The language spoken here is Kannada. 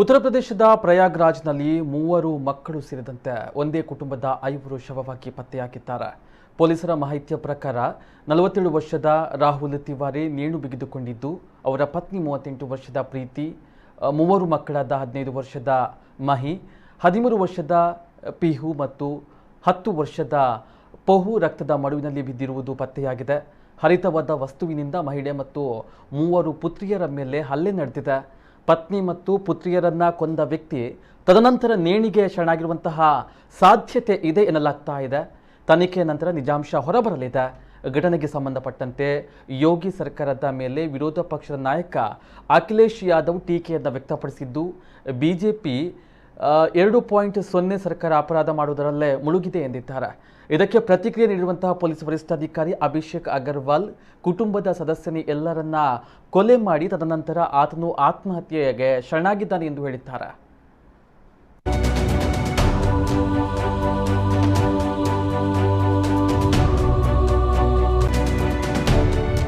ಉತ್ತರ ಪ್ರದೇಶದ ಪ್ರಯಾಗ್ರಾಜ್ನಲ್ಲಿ ಮೂವರು ಮಕ್ಕಳು ಸೇರಿದಂತೆ ಒಂದೇ ಕುಟುಂಬದ 5 ಶವವಾಗಿ ಪತ್ತೆಯಾಗಿದ್ದಾರೆ. ಪೊಲೀಸರ ಮಾಹಿತಿಯ ಪ್ರಕಾರ 47 ವರ್ಷದ ರಾಹುಲ್ ತಿವಾರಿ ನೇಣು ಬಿಗಿದುಕೊಂಡಿದ್ದು, ಅವರ ಪತ್ನಿ 38 ವರ್ಷದ ಪ್ರೀತಿ, 3 ಮಕ್ಕಳಾದ 15 ವರ್ಷದ ಮಹಿ, 13 ವರ್ಷದ ಪಿಹು ಮತ್ತು 10 ವರ್ಷದ ಪಹು ರಕ್ತದ ಮಡುವಿನಲ್ಲಿ ಬಿದ್ದಿರುವುದು ಪತ್ತೆಯಾಗಿದೆ. ಹರಿತವಾದ ವಸ್ತುವಿನಿಂದ ಮಹಿಳೆ ಮತ್ತು 3 ಪುತ್ರಿಯರ ಮೇಲೆ ಹಲ್ಲೆ ನಡೆದಿದೆ. ಪತ್ನಿ ಮತ್ತು ಪುತ್ರಿಯರನ್ನ ಕೊಂದ ವ್ಯಕ್ತಿ ತದನಂತರ ನೇಣಿಗೆ ಶರಣಾಗಿರುವಂತಹ ಸಾಧ್ಯತೆ ಇದೆ ಎನ್ನಲಾಗ್ತಾ ಇದೆ. ತನಿಖೆಯ ನಂತರ ನಿಜಾಂಶ ಹೊರಬರಲಿದೆ. ಘಟನೆಗೆ ಸಂಬಂಧಪಟ್ಟಂತೆ ಯೋಗಿ ಸರ್ಕಾರದ ಮೇಲೆ ವಿರೋಧ ಪಕ್ಷದ ನಾಯಕ ಅಖಿಲೇಶ್ ಯಾದವ್ ಟೀಕೆಯನ್ನು ವ್ಯಕ್ತಪಡಿಸಿದ್ದು, ಬಿಜೆಪಿ 2.0 ಸರ್ಕಾರ ಅಪರಾಧ ಮಾಡುವುದರಲ್ಲೇ ಮುಳುಗಿದೆ ಎಂದಿದ್ದಾರೆ. ಇದಕ್ಕೆ ಪ್ರತಿಕ್ರಿಯೆ ನೀಡಿರುವಂತಹ ಪೊಲೀಸ್ ವರಿಷ್ಠಾಧಿಕಾರಿ ಅಭಿಷೇಕ್ ಅಗರ್ವಾಲ್, ಕುಟುಂಬದ ಸದಸ್ಯನೇ ಎಲ್ಲರನ್ನ ಕೊಲೆ ಮಾಡಿ ತದನಂತರ ಆತನು ಆತ್ಮಹತ್ಯೆಗೆ ಶರಣಾಗಿದ್ದಾನೆ ಎಂದು ಹೇಳಿದ್ದಾರೆ.